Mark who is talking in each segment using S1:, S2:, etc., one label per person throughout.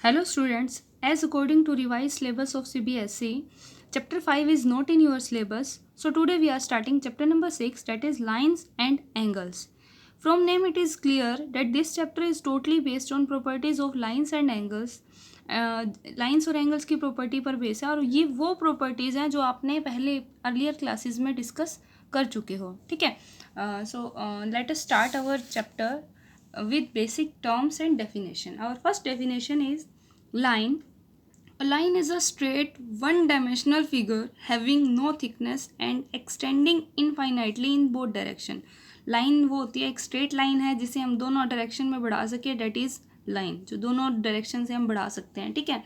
S1: Hello students, as according to revised syllabus of CBSE, chapter 5 is not in your syllabus. So today we are starting chapter number 6, that is lines and angles. From name it is clear that this chapter is totally based on properties of lines and angles. Lines और angles की property पर base है और ये वो properties हैं जो आपने पहले अर्लियर क्लासेस में डिस्कस कर चुके हो. ठीक है. So let us start our chapter with basic terms and definition. Our first definition is line. A line is a straight one-dimensional figure having no thickness and extending infinitely in both direction. Line वो होती है, एक straight line है जिसे हम दोनों direction में बढ़ा सके, डेट इज़ लाइन, जो दोनों डायरेक्शन से हम बढ़ा सकते हैं. ठीक है.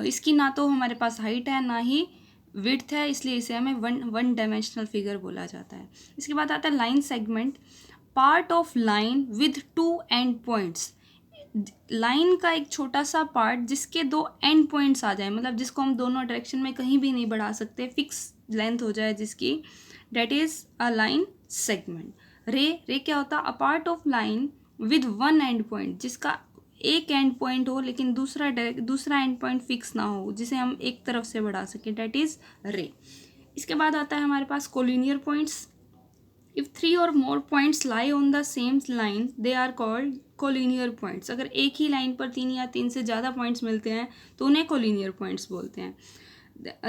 S1: इसकी ना तो हमारे पास हाइट है ना ही विड्थ है, इसलिए इसे हमें वन डायमेंशनल फिगर बोला जाता है. इसके बाद आता है line segment. Part of line with two and points. Line का एक छोटा सा पार्ट जिसके दो एंड पॉइंट्स आ जाए, मतलब जिसको हम दोनों डायरेक्शन में कहीं भी नहीं बढ़ा सकते, फिक्स लेंथ हो जाए जिसकी, that is a line segment. रे क्या होता है? A part of line with one and point, जिसका एक एंड पॉइंट हो लेकिन दूसरा एंड पॉइंट फिक्स ना हो, जिसे हम एक तरफ से बढ़ा सकें, डेट इज़ रे. इसके बाद आता है हमारे पास collinear points. If 3 or more points lie on the same line, they are called collinear points. अगर एक ही लाइन पर 3 या 3 से ज़्यादा पॉइंट्स मिलते हैं तो उन्हें collinear points बोलते हैं.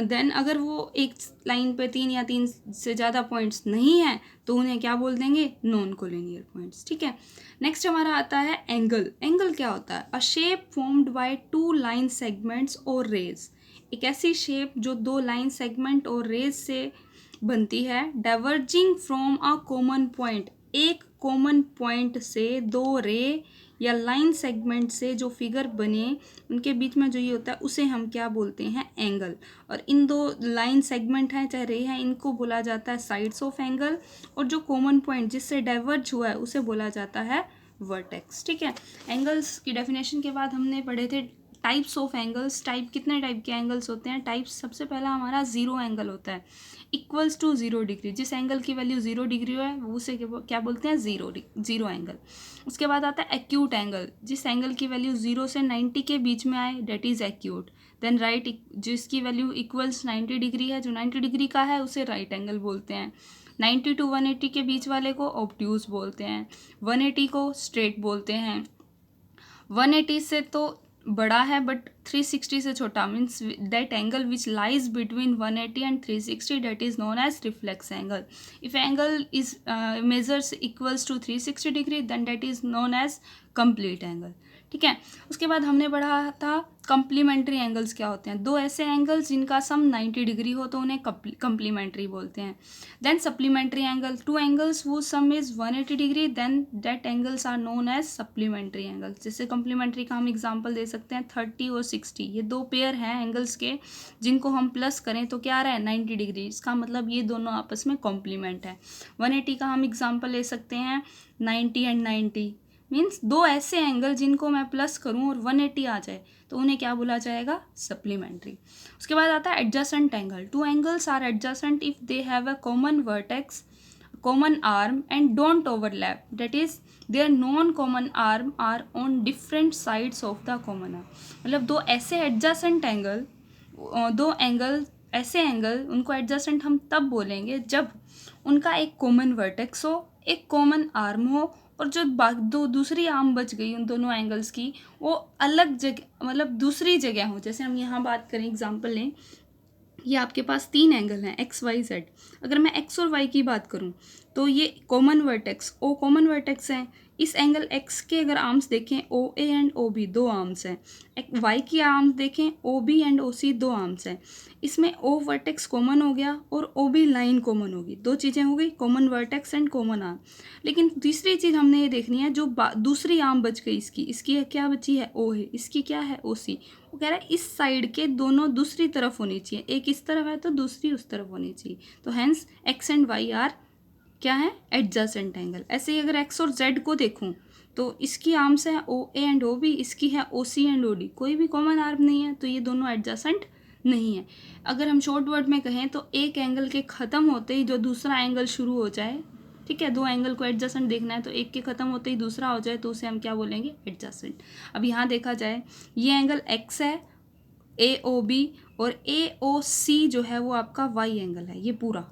S1: देन अगर वो एक लाइन पे 3 या 3 से ज़्यादा पॉइंट्स नहीं हैं तो उन्हें क्या बोल देंगे? Non collinear points. ठीक है. नेक्स्ट हमारा आता है एंगल. एंगल क्या होता है? अ shape formed by two line segments और रेज. एक ऐसी शेप जो दो लाइन सेगमेंट और रेज से बनती है, diverging from a common point. एक कॉमन पॉइंट से दो रे या लाइन सेगमेंट से जो फिगर बने उनके बीच में जो ये होता है उसे हम क्या बोलते हैं? एंगल. और इन दो लाइन सेगमेंट हैं चाहे रे हैं, इनको बोला जाता है साइड्स ऑफ एंगल. और जो कॉमन पॉइंट जिससे डाइवर्ज हुआ है उसे बोला जाता है वर्टेक्स. ठीक है. एंगल्स की डेफिनेशन के बाद हमने पढ़े थे टाइप्स ऑफ एंगल्स. कितने टाइप के एंगल्स होते हैं? टाइप्स. सबसे पहला हमारा जीरो एंगल होता है, इक्वल्स टू 0 डिग्री. जिस एंगल की वैल्यू 0 डिग्री है वो उसे क्या बोलते हैं? Zero angle. उसके बाद आता है एक्यूट एंगल. जिस एंगल की वैल्यू 0 से 90 के बीच में आए, that is acute. Then right, जिसकी वैल्यू इक्वल्स 90 डिग्री है, जो 90 डिग्री का है उसे राइट एंगल बोलते हैं. 90 टू 180 के बीच वाले को ऑब्ट्यूज बोलते हैं. 180 को स्ट्रेट बोलते हैं. 180 से तो बड़ा है बट 360 से छोटा, means that angle which lies between 180 and 360, that is known as reflex angle. If angle is measures equals to 360 degree, then that is known as complete angle. ठीक है. उसके बाद हमने पढ़ा था कंप्लीमेंट्री एंगल्स क्या होते हैं. दो ऐसे एंगल्स जिनका सम 90 डिग्री हो तो उन्हें कंप्लीमेंट्री बोलते हैं. Then supplementary angle. Two angles वो sum is 180 degree, then that angles are known as supplementary angles. जैसे कंप्लीमेंट्री का हम एग्जांपल दे सकते हैं 30 और 60. ये दो पेयर हैं एंगल्स के जिनको हम प्लस करें तो क्या आ रहा है? 90 डिग्री. इसका मतलब ये दोनों आपस में कॉम्प्लीमेंट है. 180 का हम एग्जाम्पल ले सकते हैं 90 एंड 90, मीन्स दो ऐसे एंगल जिनको मैं प्लस करूं और 180 आ जाए तो उन्हें क्या बोला जाएगा? सप्लीमेंट्री. उसके बाद आता है adjacent angle. Two angles are adjacent if they have a common vertex, common arm and don't overlap, that is their non common arm are on different sides of the common arm. मतलब दो ऐसे adjacent angle, दो angle ऐसे angle, उनको adjacent हम तब बोलेंगे जब उनका एक कॉमन वर्टेक्स हो, एक कॉमन आर्म हो, और जो दो दूसरी आर्म बच गई उन दोनों एंगल्स की वो अलग जगह, मतलब दूसरी जगह हो. जैसे हम यहाँ बात करें, एग्जांपल लें, ये आपके पास 3 एंगल हैं एक्स वाई जेड. अगर मैं एक्स और वाई की बात करूँ तो ये कॉमन वर्टेक्स ओ कॉमन वर्टेक्स हैं. इस एंगल एक्स के अगर आर्म्स देखें ओ ए एंड ओ बी, दो आर्म्स हैं. वाई की आर्म्स देखें ओ बी एंड ओ सी, दो आर्म्स हैं. इसमें ओ वर्टेक्स कॉमन हो गया और ओ बी लाइन कॉमन होगी. दो चीज़ें हो गई, common vertex and common arm. लेकिन तीसरी चीज़ हमने ये देखनी है, जो दूसरी आर्म बच गई इसकी क्या बची है? ओ है. इसकी क्या है? ओ सी. वो कह रहा है इस साइड के दोनों दूसरी तरफ होनी चाहिए. एक इस तरफ है तो दूसरी उस तरफ होनी चाहिए. तो hence x and y are क्या है? Adjacent angle. ऐसे ही अगर एक्स और जेड को देखूं तो इसकी आर्म्स है ओ ए एंड ओ बी, इसकी है ओ सी एंड ओ डी. कोई भी कॉमन आर्म नहीं है तो ये दोनों एडजेसेंट नहीं है. अगर हम शॉर्ट वर्ड में कहें तो एक एंगल के ख़त्म होते ही जो दूसरा एंगल शुरू हो जाए ठीक है, दो एंगल को एडजेसेंट देखना है तो एक के ख़त्म होते ही दूसरा हो जाए तो उसे हम क्या बोलेंगे, एडजेसेंट। अब यहाँ देखा जाए ये एंगल एक्स है AOB, और AOC जो है वो आपका वाई एंगल है, ये पूरा।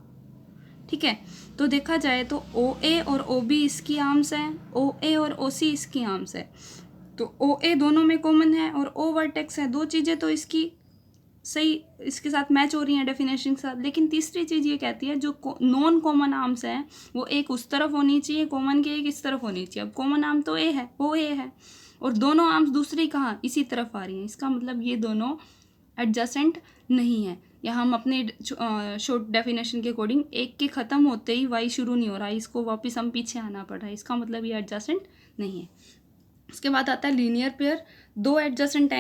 S1: ठीक है, तो देखा जाए तो OA और OB इसकी आर्म्स है, OA और OC इसकी आर्म्स है, तो OA दोनों में कॉमन है और O वर्टेक्स है। दो चीज़ें तो इसकी सही इसके साथ मैच हो रही हैं डेफिनेशन के साथ, लेकिन तीसरी चीज़ ये कहती है जो नॉन कॉमन आर्म्स हैं वो एक उस तरफ होनी चाहिए, कॉमन की एक इस तरफ होनी चाहिए। अब कॉमन आर्म तो A है, वो A है, और दोनों आर्म्स दूसरी कहाँ, इसी तरफ आ रही हैं, इसका मतलब ये दोनों एडजेसेंट नहीं है। या हम अपने शॉर्ट डेफिनेशन के अकॉर्डिंग एक के ख़त्म होते ही वाई शुरू नहीं हो रहा है, इसको वापस हम पीछे आना पड़ रहा है, इसका मतलब ये एडजेसेंट नहीं है। उसके बाद आता है लीनियर पेयर, दो एडजेसेंट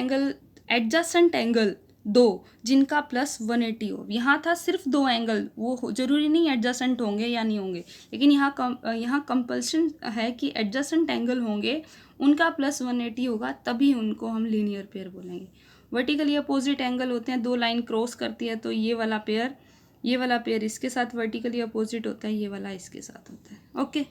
S1: एंगल दो जिनका प्लस 180 हो। यहाँ था सिर्फ दो एंगल, वो जरूरी नहीं एडजेसेंट होंगे या नहीं होंगे, लेकिन यहाँ कंपल्सन है कि एडजेसेंट एंगल होंगे, उनका प्लस 180 होगा, तभी उनको हम लीनियर पेयर बोलेंगे। वर्टिकली अपोजिट एंगल होते हैं, दो लाइन क्रॉस करती है तो ये वाला पेयर इसके साथ वर्टिकली अपोजिट होता है, ये वाला इसके साथ होता है। ओके।